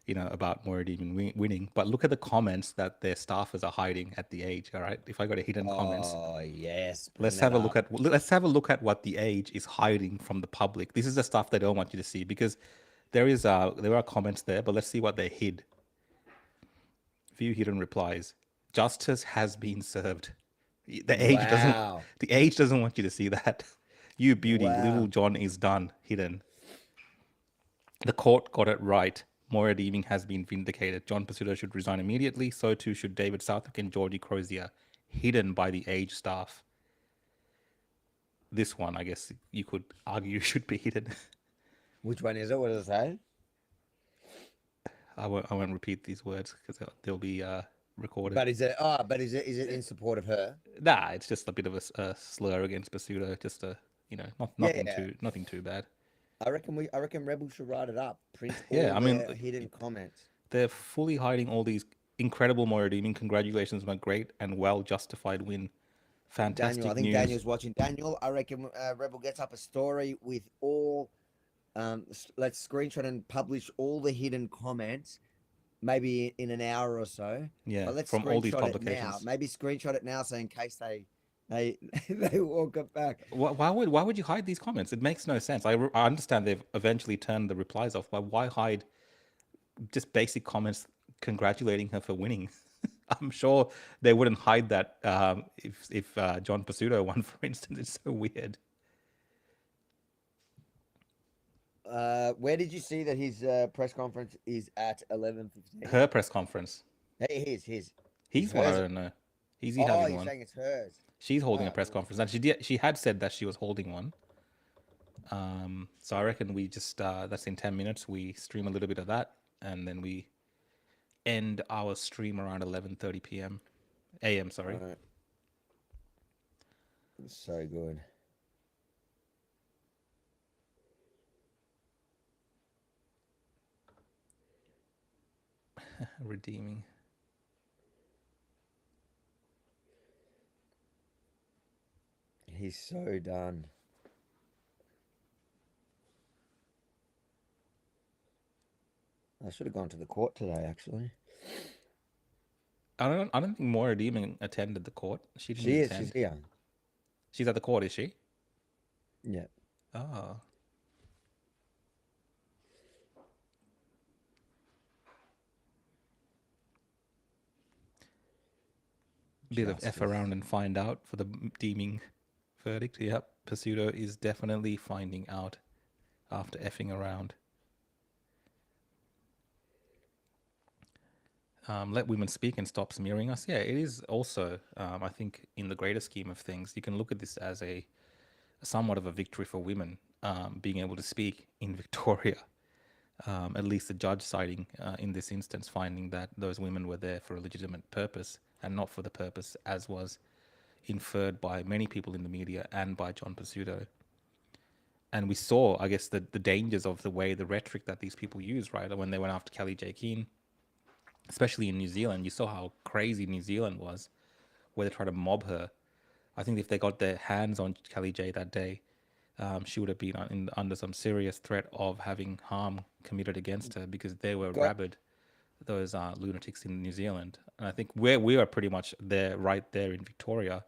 about Moradin winning. But look at the comments that their staffers are hiding at the age. All right. If I go to hidden comments, Oh yes, bring let's that have a look up. at let's have a look at what the age is hiding from the public. This is the stuff they don't want you to see because there are comments there. But let's see what they hid. View hidden replies. Justice has been served. The age doesn't. Wow, The age doesn't want you to see that. You beauty, little wow. John is done. Hidden. The court got it right. Moira Deeming has been vindicated. John Pesutto should resign immediately. So too should David Southwick and Geordie Crozier. Hidden by the age staff. This one, I guess you could argue, should be hidden. Which one is it? What does it say? I won't repeat these words because they'll be recorded. But is it? Oh, but is it in support of her? Nah, it's just a bit of a slur against Pesutto. Just Yeah, nothing too bad. I reckon Rebel should write it up. Print Yeah, all I mean, their hidden comments. they're fully hiding all these incredible Moira Deeming. Congratulations on a great and well justified win. Daniel, I Fantastic think news. Daniel's watching. Daniel, I reckon Rebel gets up a story with all. Let's screenshot and publish all the hidden comments, maybe in an hour or so. Yeah, But let's from all these screenshot it now. publications. Maybe screenshot it now, so in case they they walk it back. Why would you hide these comments? It makes no sense. I understand they've eventually turned the replies off, but why hide just basic comments congratulating her for winning? I'm sure they wouldn't hide that if John Pesutto won, for instance. It's so weird. Where did you see that his press conference is at 11:15? Her press conference. Hey, his. Is He's one I hers? don't know. He's he Oh, having you're one? saying it's hers. She's holding a Oh, press conference, and she had said that she was holding one. So I reckon we just that's in 10 minutes. We stream a little bit of that, and then we end our stream around 11:30 p.m. a.m. Sorry. all right. So good. Redeeming. He's so done. I should have gone to the court today, actually. I don't think Moira Deeming attended the court. She didn't She is. She's attend. here. She's at the court, is she? Yeah. Oh. Bit of F Justice. around and find out for the Deeming verdict. Yep. Pesutto is definitely finding out after effing around. Let women speak and stop smearing us. Yeah, it is also, I think, in the greater scheme of things, you can look at this as a somewhat of a victory for women being able to speak in Victoria. At least the judge citing in this instance, finding that those women were there for a legitimate purpose and not for the purpose as was inferred by many people in the media and by John Pesutto. And we saw, I guess, the dangers of the way, the rhetoric that these people use, right? When they went after Kelly J. Keane, especially in New Zealand, you saw how crazy New Zealand was, where they tried to mob her. I think if they got their hands on Kelly J that day, she would have been under some serious threat of having harm committed against her because they were Got rabid, those lunatics in New Zealand. And I think we are pretty much there, right there in Victoria.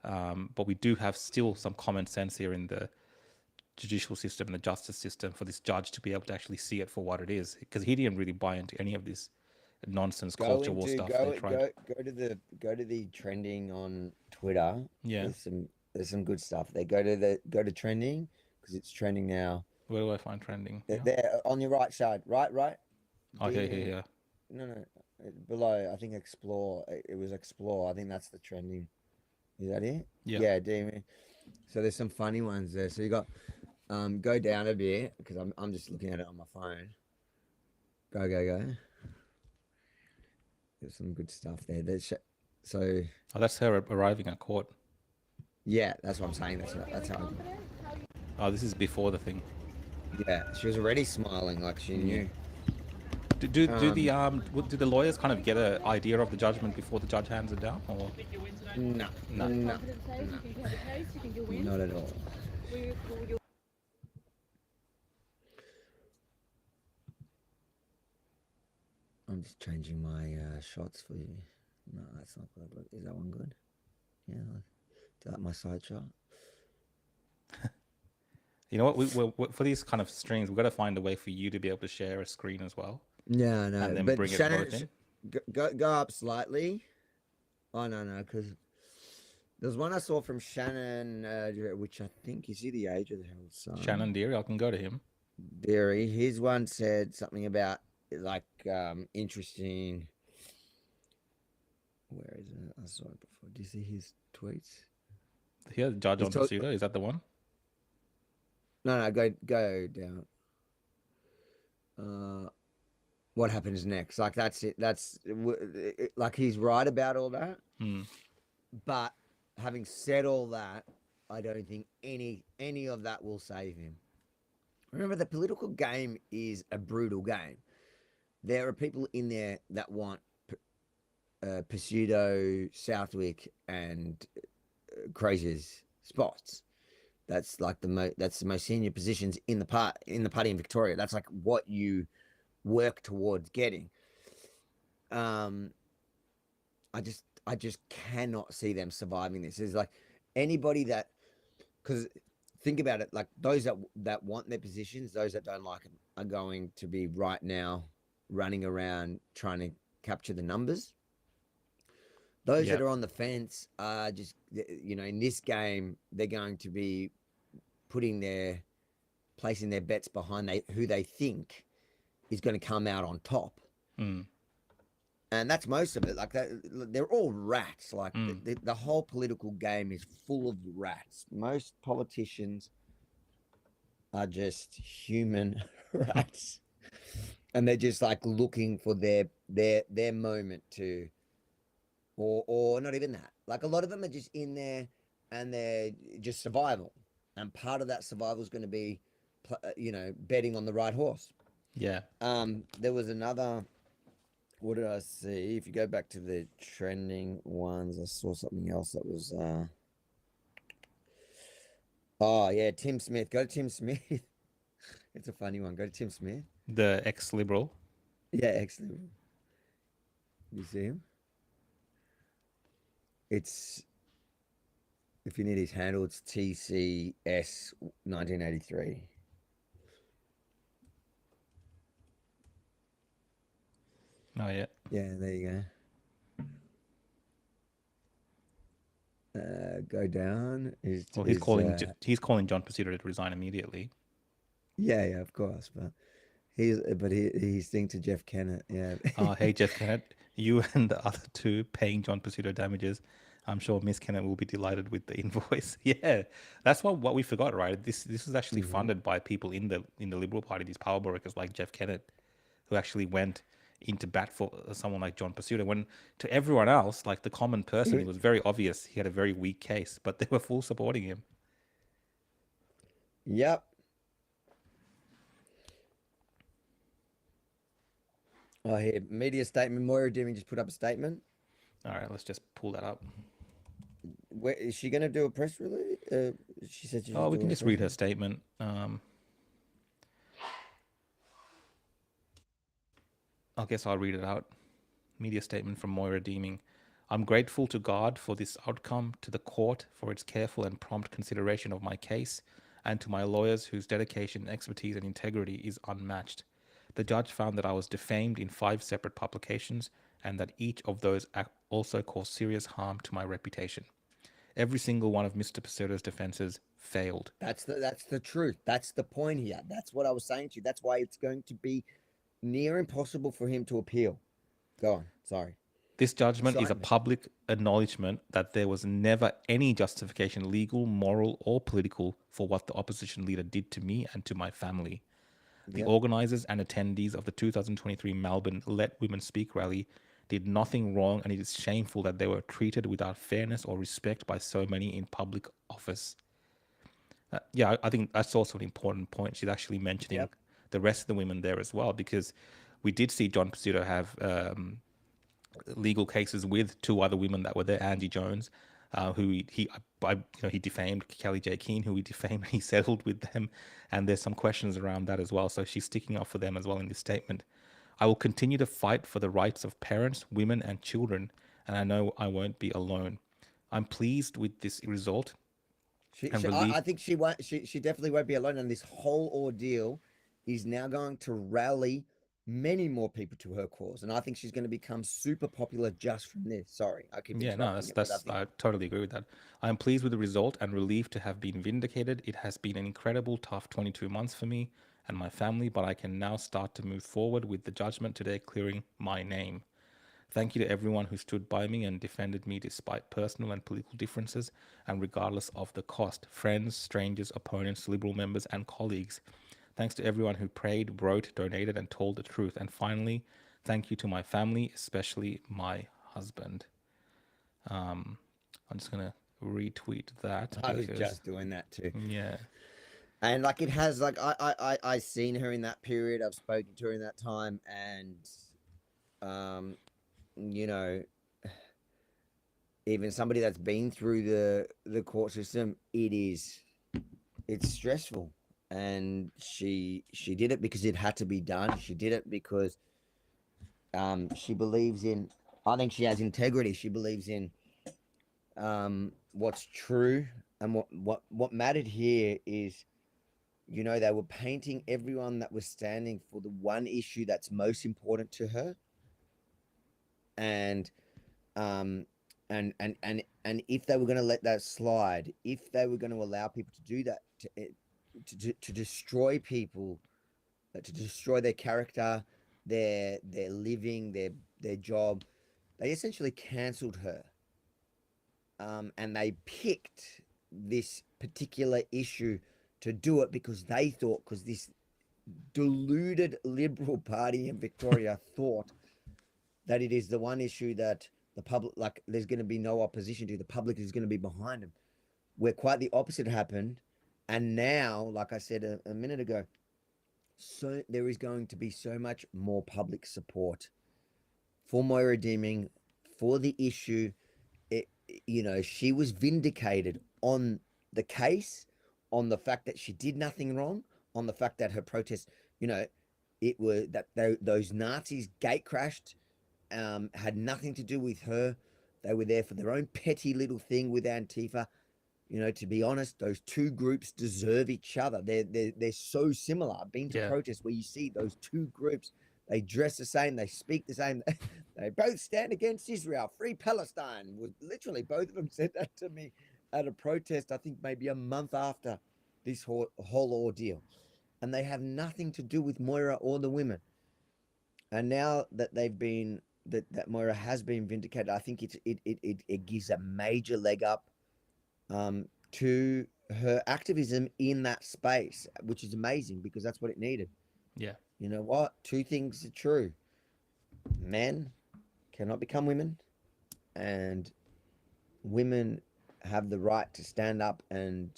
But we do have still some common sense here in the judicial system and the justice system for this judge to be able to actually see it for what it is, because he didn't really buy into any of this nonsense Go culture war into stuff they tried. go to the trending on Twitter. Yeah. There's some good stuff. They go to trending because it's trending now. Where do I find trending? They're, Yeah. they're on your right side, right. Oh, here, here, Deeming, here. no, below. I think explore. It was explore. I think that's the trending. Is that it? Yeah. Yeah, Deeming. So there's some funny ones there. So you got go down a bit because I'm just looking at it on my phone. Go. There's some good stuff there. So Oh, that's her arriving at court. yeah, that's what I'm saying. That's how. Oh, this is before the thing. Yeah, she was already smiling like she knew. Do the lawyers kind of get an idea of the judgment before the judge hands it down, or No, no? not at all. I'm just changing my shots for you. No, that's not good. Is that one good? Yeah, do that my side shot. You know what? For these kind of streams, we've got to find a way for you to be able to share a screen as well, Yeah, no, and then but bring it Shannon, both in. go up slightly. Oh no, because there's one I saw from Shannon, which I think is he the age of the Herald Sun? Shannon Deary, I can go to him. Deary, his one said something about like interesting. Where is it? I saw it before. Do you see his tweets? Here, Judge on Pesutto, is that the one? No, go down. What happens next? Like that's it. That's like he's right about all that. But having said all that, I don't think any of that will save him. Remember, the political game is a brutal game. There are people in there that want Pesutto, Southwick, and Crazier's spots. That's like that's the most senior positions in the party in Victoria. That's like what you work towards getting. I just cannot see them surviving this. It's like anybody that, because think about it, like those that want their positions, those that don't like them are going to be right now running around trying to capture the numbers. Those that are on the fence are just, in this game, they're going to be placing their bets behind who they think is going to come out on top. And that's most of it. Like that, they're all rats. Like the whole political game is full of rats. Most politicians are just human rats, and they're just like looking for their moment to, or not even that. Like a lot of them are just in there, and they're just survival. And part of that survival is going to be, betting on the right horse. Yeah. There was another. What did I see? If you go back to the trending ones, I saw something else that was. Oh yeah, Tim Smith. Go to Tim Smith. It's a funny one. Go to Tim Smith. The ex-Liberal. Yeah, ex-Liberal. You see him? It's. If you need his handle, it's TCS 1983. Oh yeah. Yeah, there you go. Go down. He's calling John Pesutto to resign immediately. Yeah, of course, but he's saying to Jeff Kennett, yeah. Hey Jeff Kennett, you and the other two paying John Pesutto damages. I'm sure Miss Kennett will be delighted with the invoice. Yeah, that's what we forgot, right? This was actually funded by people in the Liberal Party, these power brokers like Jeff Kennett, who actually went into bat for someone like John Pesutto, when to everyone else, like the common person, it was very obvious he had a very weak case, but they were full supporting him. Yep. Oh, here, media statement. Moira Deeming just put up a statement. All right, let's just pull that up. Where is she going to do a press release? She said. We can just read her statement. I guess I'll read it out. Media statement from Moira Deeming. I'm grateful to God for this outcome, to the court for its careful and prompt consideration of my case, and to my lawyers whose dedication, expertise, and integrity is unmatched. The judge found that I was defamed in 5 separate publications and that each of those also caused serious harm to my reputation. Every single one of Mr. Pesutto's defenses failed. That's the truth. That's the point here. That's what I was saying to you. That's why it's going to be near impossible for him to appeal. Go on. Sorry. This judgment is a Sorry, man. public acknowledgement that there was never any justification, legal, moral, or political, for what the opposition leader did to me and to my family. The Yep. organisers and attendees of the 2023 Melbourne Let Women Speak rally did nothing wrong, and it is shameful that they were treated without fairness or respect by so many in public office. Yeah, I think that's also an important point. She's actually mentioning Yep. the rest of the women there as well, because we did see John Pesutto have legal cases with 2 other women that were there, Angie Jones, who he defamed, Kelly J. Keane, who he defamed, he settled with them, and there's some questions around that as well. So she's sticking up for them as well in this statement. I will continue to fight for the rights of parents, women, and children, and I know I won't be alone. I'm pleased with this result and I relieved. think she won't. She definitely won't be alone. And this whole ordeal is now going to rally many more people to her cause. And I think she's going to become super popular just from this. Sorry, I keep Yeah, no, interrupting that's it, but I that's think I totally agree with that. I am pleased with the result and relieved to have been vindicated. It has been an incredible, tough 22 months for me and my family, but I can now start to move forward with the judgment today clearing my name. Thank you to everyone who stood by me and defended me despite personal and political differences and regardless of the cost. Friends, strangers, opponents, Liberal members, and colleagues. Thanks to everyone who prayed, wrote, donated, and told the truth. And finally, thank you to my family, especially my husband. I'm just gonna retweet that I was because just doing that too. yeah, And like it has, like I seen her in that period. I've spoken to her in that time, and um, you know, even somebody that's been through the court system, it's stressful. And she did it because it had to be done. She did it because she believes in. I think she has integrity. She believes in what's true, and what mattered here is, they were painting everyone that was standing for the one issue that's most important to her, and um and if they were going to let that slide, if they were going to allow people to do that, to destroy people, to destroy their character, their living, their job, they essentially cancelled her. And they picked this particular issue to do it because they thought, because this deluded Liberal Party in Victoria thought that it is the one issue that the public, like, there's going to be no opposition to. The public is going to be behind them. Where quite the opposite happened. And now, like I said a minute ago, so there is going to be so much more public support for Moira Deeming, for the issue. She was vindicated on the case, on the fact that she did nothing wrong, on the fact that her protest, it was that those Nazis gate crashed, had nothing to do with her. They were there for their own petty little thing with Antifa. To be honest, those two groups deserve each other. They're so similar. I've been to yeah, protests where you see those two groups. They dress the same. They speak the same. They both stand against Israel. Free Palestine. Literally, both of them said that to me at a protest, I think maybe a month after this whole ordeal. And they have nothing to do with Moira or the women. And now that that Moira has been vindicated, I think it gives a major leg up to her activism in that space, which is amazing because that's what it needed. yeah, You know what? Two things are true: men cannot become women, and women have the right to stand up and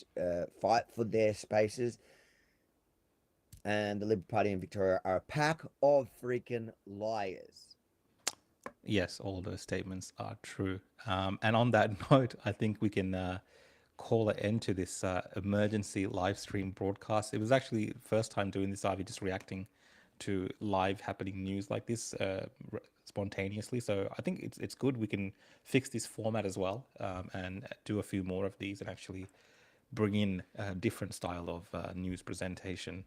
fight for their spaces. And the Liberal Party in Victoria are a pack of freaking liars. yes, all those statements are true. And on that note, I think we can call an end to this emergency live stream broadcast. It was actually first time doing this, Ivy, just reacting to live happening news like this spontaneously. So I think it's good. We can fix this format as well and do a few more of these and actually bring in a different style of news presentation.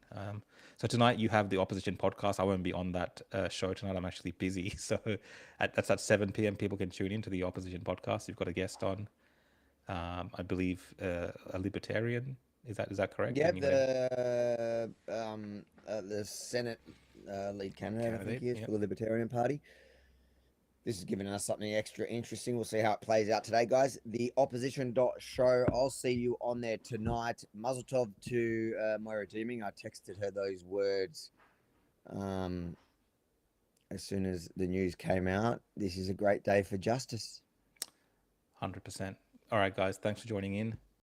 So tonight you have the opposition podcast. I won't be on that show tonight. I'm actually busy. So that's at 7 p.m. People can tune into the opposition podcast. You've got a guest on, I believe, a libertarian. Is that correct? Yeah, And you're going to the Senate lead candidate, I think candidate. he is, Yeah. for the Libertarian Party. This is giving us something extra interesting. We'll see how it plays out today, guys. The opposition.show. I'll see you on there tonight. Muzzle tov to Moira Deeming. I texted her those words as soon as the news came out. This is a great day for justice. 100%. All right, guys. Thanks for joining in.